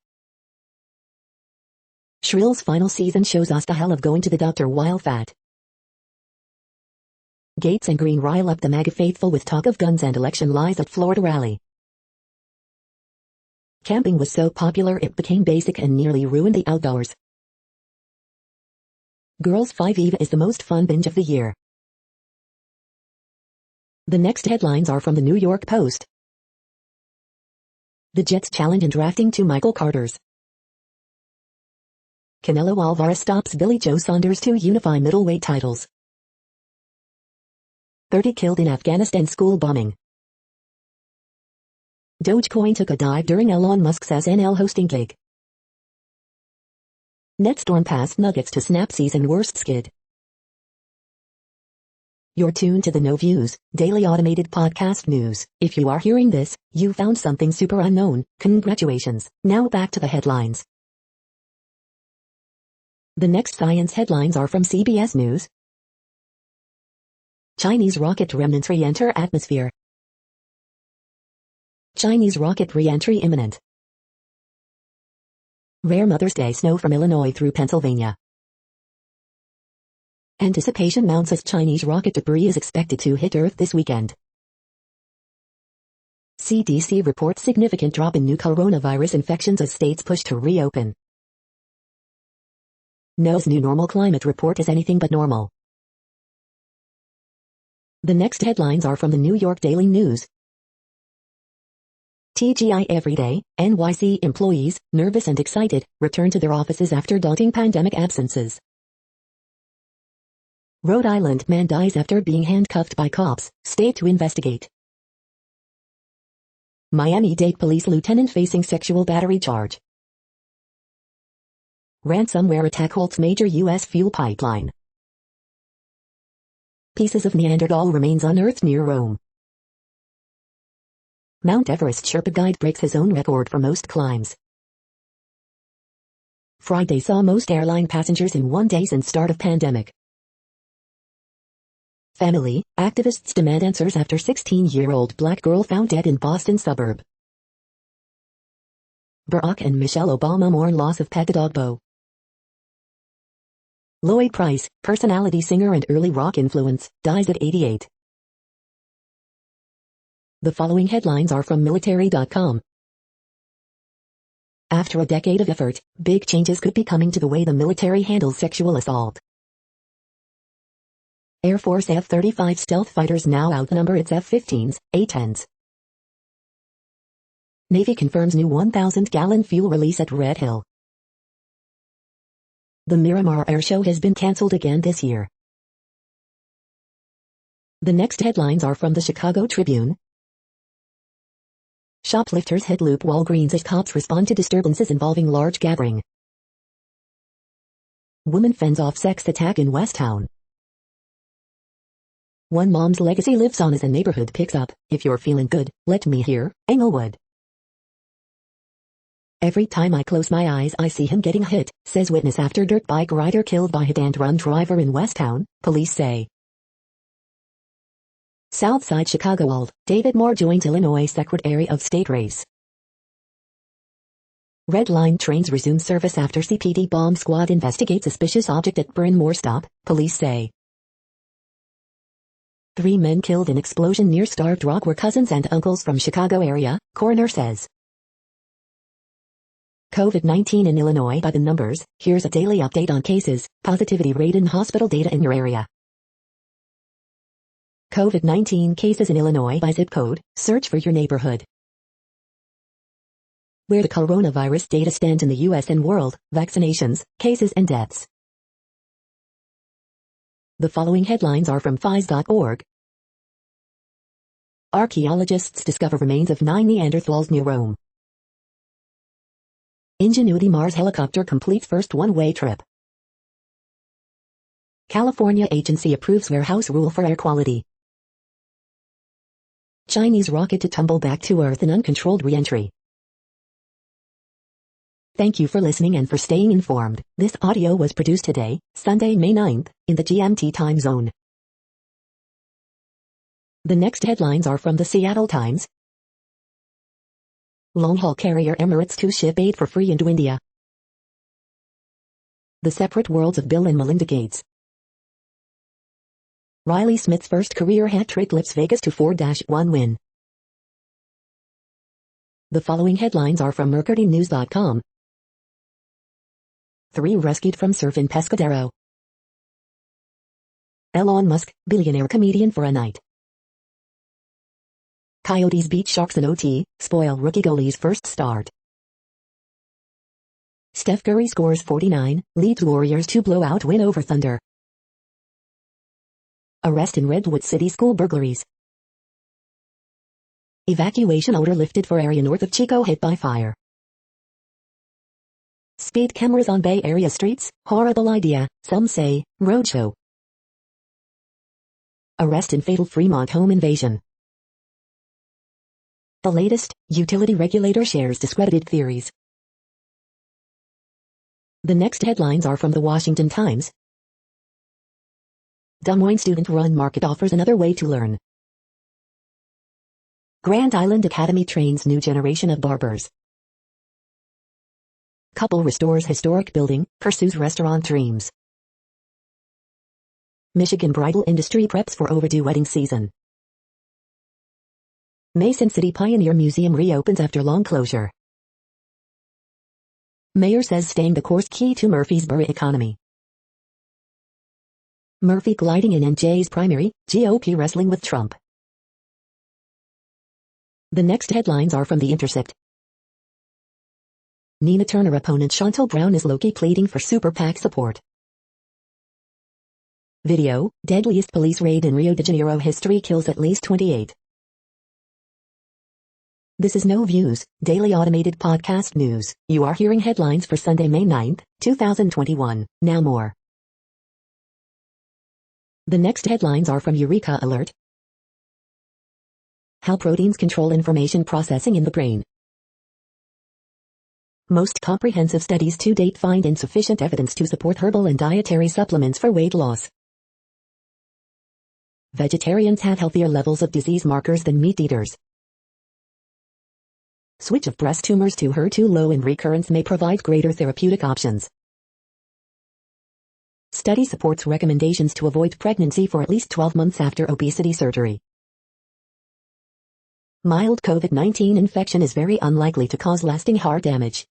Shrill's final season shows us the hell of going to the doctor while fat. Gates and Green rile up the MAGA faithful with talk of guns and election lies at Florida rally. Camping was so popular it became basic and nearly ruined the outdoors. Girls 5 Eva is the most fun binge of the year. The next headlines are from the New York Post. The Jets challenge in drafting 2 Michael Carters. Canelo Alvarez stops Billy Joe Saunders to unify middleweight titles. 30 killed in Afghanistan school bombing. Dogecoin took a dive during Elon Musk's SNL hosting gig. Netstorm passed Nuggets to snap season worst skid. You're tuned to the No Views, daily automated podcast news. If you are hearing this, you found something super unknown. Congratulations. Now back to the headlines. The next science headlines are from CBS News. Chinese rocket remnants re-enter atmosphere. Chinese rocket re-entry imminent. Rare Mother's Day snow from Illinois through Pennsylvania. Anticipation mounts as Chinese rocket debris is expected to hit Earth this weekend. CDC reports significant drop in new coronavirus infections as states push to reopen. NOAA's new normal climate report is anything but normal. The next headlines are from the New York Daily News. TGI Everyday, NYC employees, nervous and excited, return to their offices after daunting pandemic absences. Rhode Island man dies after being handcuffed by cops, state to investigate. Miami-Dade police lieutenant facing sexual battery charge. Ransomware attack halts major U.S. fuel pipeline. Pieces of Neanderthal remains unearthed near Rome. Mount Everest Sherpa guide breaks his own record for most climbs. Friday saw most airline passengers in one day since start of pandemic. Family, activists demand answers after 16-year-old black girl found dead in Boston suburb. Barack and Michelle Obama mourn loss of pet dog Bo. Lloyd Price, personality singer and early rock influence, dies at 88. The following headlines are from military.com. After a decade of effort, big changes could be coming to the way the military handles sexual assault. Air Force F-35 stealth fighters now outnumber its F-15s, A-10s. Navy confirms new 1,000-gallon fuel release at Red Hill. The Miramar Air Show has been cancelled again this year. The next headlines are from the Chicago Tribune. Shoplifters hit loop Walgreens as cops respond to disturbances involving large gathering. Woman fends off sex attack in West Town. One mom's legacy lives on as a neighborhood picks up. If you're feeling good, let me hear, Englewood. Every time I close my eyes I see him getting hit, says witness after dirt bike rider killed by hit-and-run driver in West Town, police say. Southside Chicago. David Moore joins Illinois Secretary of State race. Red Line trains resume service after CPD bomb squad investigates suspicious object at Bryn Mawr stop, police say. 3 men killed in explosion near Starved Rock were cousins and uncles from Chicago area, coroner says. COVID-19 in Illinois by the numbers. Here's a daily update on cases, positivity rate and hospital data in your area. COVID-19 cases in Illinois by zip code. Search for your neighborhood. Where the coronavirus data stands in the U.S. and world, vaccinations, cases and deaths. The following headlines are from phys.org. Archaeologists discover remains of 9 Neanderthals near Rome. Ingenuity Mars helicopter completes first one-way trip. California agency approves warehouse rule for air quality. Chinese rocket to tumble back to Earth in uncontrolled re-entry. Thank you for listening and for staying informed. This audio was produced today, Sunday, May 9th, in the GMT time zone. The next headlines are from the Seattle Times. Long-haul carrier Emirates to ship aid for free into India. The separate worlds of Bill and Melinda Gates. Riley Smith's first career hat trick lifts Vegas to 4-1 win. The following headlines are from MercuryNews.com. 3 rescued from surf in Pescadero. Elon Musk, billionaire comedian for a night. Coyotes beat Sharks in OT, spoil rookie goalie's first start. Steph Curry scores 49, leads Warriors to blowout win over Thunder. Arrest in Redwood City school burglaries. Evacuation order lifted for area north of Chico hit by fire. Speed cameras on Bay Area streets, horrible idea, some say, roadshow. Arrest in fatal Fremont home invasion. The latest, utility regulator shares discredited theories. The next headlines are from the Washington Times. Des Moines student-run market offers another way to learn. Grand Island Academy trains new generation of barbers. Couple restores historic building, pursues restaurant dreams. Michigan bridal industry preps for overdue wedding season. Mason City Pioneer Museum reopens after long closure. Mayor says staying the course key to Murfreesboro economy. Murphy gliding in NJ's primary, GOP wrestling with Trump. The next headlines are from The Intercept. Nina Turner opponent Chantal Brown is low-key pleading for Super PAC support. Video, deadliest police raid in Rio de Janeiro history kills at least 28. This is No Views, daily automated podcast news. You are hearing headlines for Sunday, May 9th, 2021. Now more. The next headlines are from Eureka Alert. How proteins control information processing in the brain. Most comprehensive studies to date find insufficient evidence to support herbal and dietary supplements for weight loss. Vegetarians have healthier levels of disease markers than meat eaters. Switch of breast tumors to HER2 low in recurrence may provide greater therapeutic options. Study supports recommendations to avoid pregnancy for at least 12 months after obesity surgery. Mild COVID-19 infection is very unlikely to cause lasting heart damage.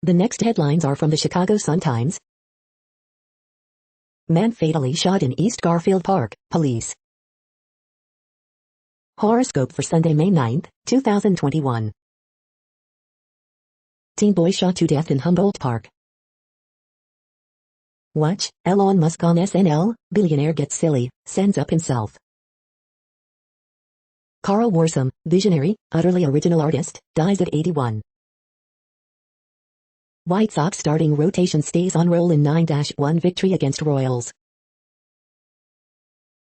The next headlines are from the Chicago Sun-Times. Man fatally shot in East Garfield Park, police. Horoscope for Sunday, May 9th, 2021. Teen boy shot to death in Humboldt Park. Watch, Elon Musk on SNL, billionaire gets silly, sends up himself. Carl Worsom, visionary, utterly original artist, dies at 81. White Sox starting rotation stays on roll in 9-1 victory against Royals.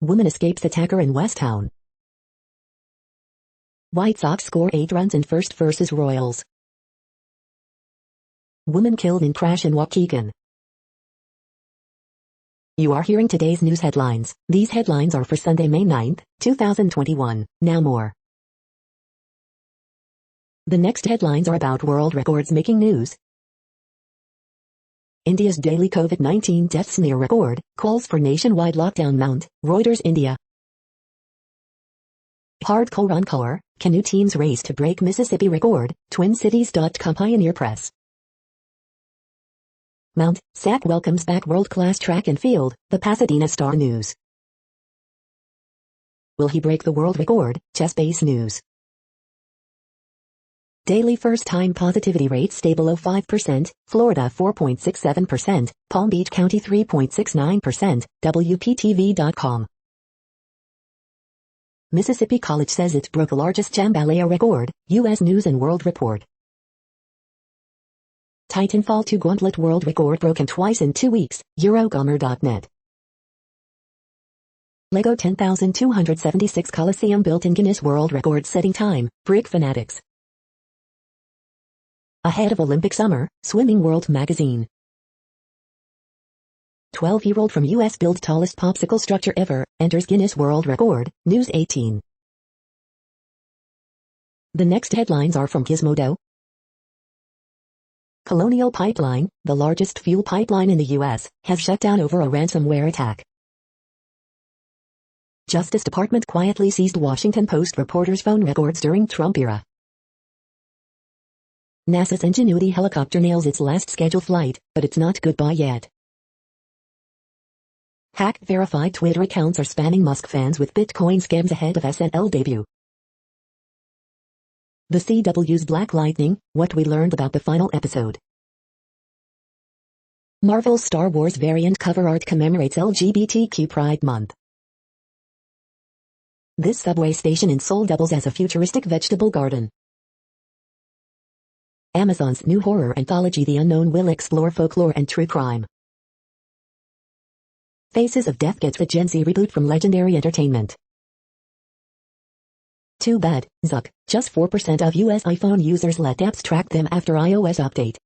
Woman escapes attacker in West Town. White Sox score 8 runs in first versus Royals. Woman killed in crash in Waukegan. You are hearing today's news headlines. These headlines are for Sunday, May 9, 2021. Now more. The next headlines are about world records making news. India's daily COVID-19 deaths near record, calls for nationwide lockdown mount, Reuters India. Hardcore encore, canoe teams race to break Mississippi record, TwinCities.com Pioneer Press. Mount, SAC welcomes back world-class track and field, the Pasadena Star News. Will he break the world record, Chess Base News. Daily first-time positivity rate stay below 5%, Florida 4.67%, Palm Beach County 3.69%, WPTV.com. Mississippi College says it broke the largest jambalaya record, U.S. News and World Report. Titanfall 2 Gauntlet world record broken twice in 2 weeks, Eurogamer.net. Lego 10,276 Coliseum built in Guinness World Record setting time, Brick Fanatics. Ahead of Olympic Summer, Swimming World Magazine. 12-year-old from U.S. builds tallest popsicle structure ever, enters Guinness World Record, News 18. The next headlines are from Gizmodo. Colonial Pipeline, the largest fuel pipeline in the U.S., has shut down over a ransomware attack. Justice Department quietly seized Washington Post reporters' phone records during Trump era. NASA's Ingenuity helicopter nails its last scheduled flight, but it's not goodbye yet. Hack-verified Twitter accounts are spamming Musk fans with Bitcoin scams ahead of SNL debut. The CW's Black Lightning, what we learned about the final episode. Marvel's Star Wars variant cover art commemorates LGBTQ Pride Month. This subway station in Seoul doubles as a futuristic vegetable garden. Amazon's new horror anthology The Unknown will explore folklore and true crime. Faces of Death gets a Gen Z reboot from Legendary Entertainment. Too bad, Zuck, just 4% of US iPhone users let apps track them after iOS update.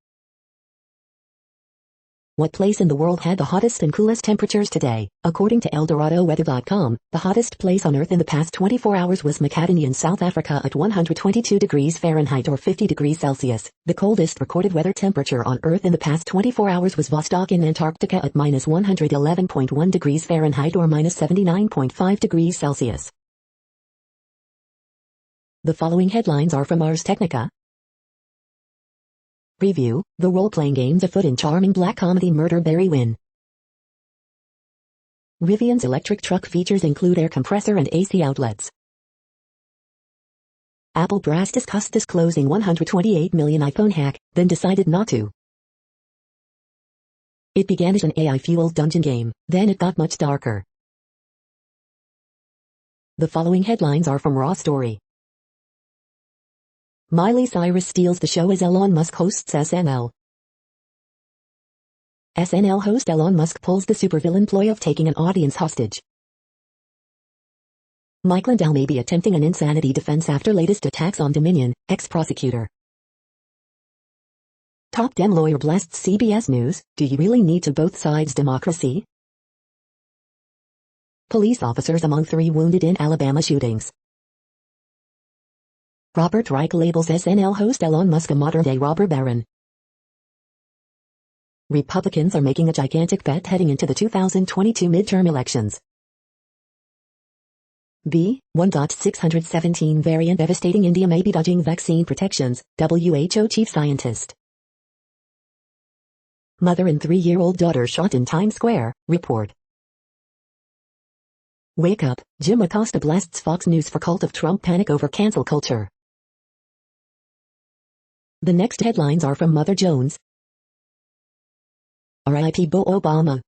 What place in the world had the hottest and coolest temperatures today? According to ElDoradoWeather.com, the hottest place on Earth in the past 24 hours was Makadani in South Africa at 122 degrees Fahrenheit or 50 degrees Celsius. The coldest recorded weather temperature on Earth in the past 24 hours was Vostok in Antarctica at minus 111.1 degrees Fahrenheit or minus 79.5 degrees Celsius. The following headlines are from Ars Technica. Review, the role-playing games afoot in charming black comedy Murder Barry Win. Rivian's electric truck features include air compressor and AC outlets. Apple brass discussed disclosing 128 million iPhone hack, then decided not to. It began as an AI-fueled dungeon game, then it got much darker. The following headlines are from Raw Story. Miley Cyrus steals the show as Elon Musk hosts SNL. SNL host Elon Musk pulls the supervillain ploy of taking an audience hostage. Mike Lindell may be attempting an insanity defense after latest attacks on Dominion, ex-prosecutor. Top Dem lawyer blasts CBS News, do you really need to both sides democracy? Police officers among 3 wounded in Alabama shootings. Robert Reich labels SNL host Elon Musk a modern-day robber baron. Republicans are making a gigantic bet heading into the 2022 midterm elections. B.1.617 variant devastating India may be dodging vaccine protections, WHO chief scientist. Mother and 3-year-old daughter shot in Times Square, report. Wake up, Jim Acosta blasts Fox News for cult of Trump panic over cancel culture. The next headlines are from Mother Jones. R.I.P. Bo Obama.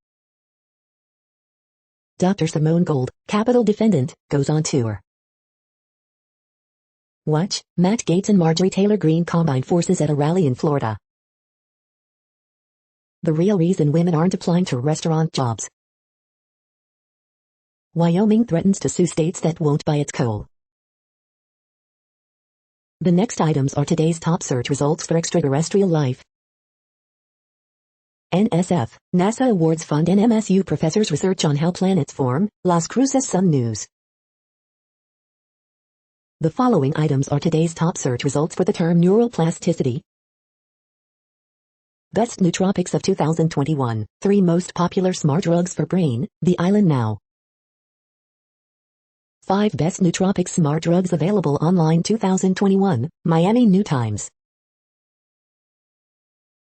Dr. Simone Gold, capital defendant, goes on tour. Watch, Matt Gaetz and Marjorie Taylor Greene combine forces at a rally in Florida. The real reason women aren't applying to restaurant jobs. Wyoming threatens to sue states that won't buy its coal. The next items are today's top search results for extraterrestrial life. NSF, NASA awards fund NMSU professors research on how planets form, Las Cruces Sun News. The following items are today's top search results for the term neuroplasticity. Best nootropics of 2021, 3 most popular smart drugs for brain, The Island Now. 5 best nootropic smart drugs available online 2021, Miami New Times.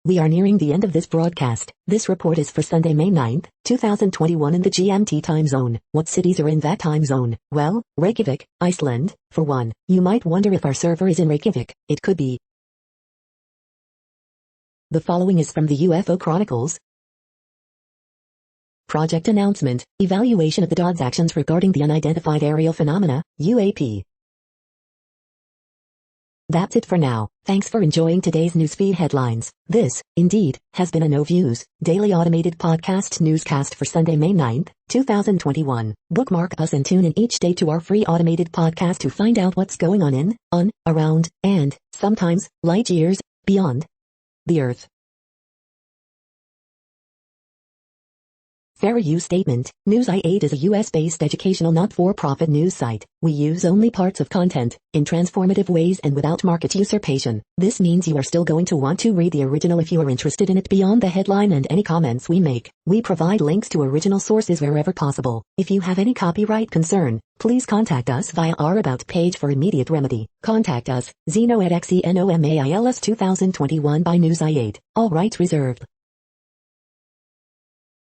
We are nearing the end of this broadcast. This report is for Sunday, May 9th, 2021 in the GMT time zone. What cities are in that time zone? Well, Reykjavik, Iceland, for one. You might wonder if our server is in Reykjavik. It could be. The following is from the UFO Chronicles. Project announcement, evaluation of the DOD's actions regarding the unidentified aerial phenomena, UAP. That's it for now. Thanks for enjoying today's newsfeed headlines. This, indeed, has been a No Views, daily automated podcast newscast for Sunday, May 9th, 2021. Bookmark us and tune in each day to our free automated podcast to find out what's going on, around, and, sometimes, light years, beyond the Earth. Fair use statement. News I8 is a US-based educational not-for-profit news site. We use only parts of content, in transformative ways and without market usurpation. This means you are still going to want to read the original if you are interested in it beyond the headline and any comments we make. We provide links to original sources wherever possible. If you have any copyright concern, please contact us via our About page for immediate remedy. Contact us, Zeno at XENOMAILS 2021 by News I8. All rights reserved.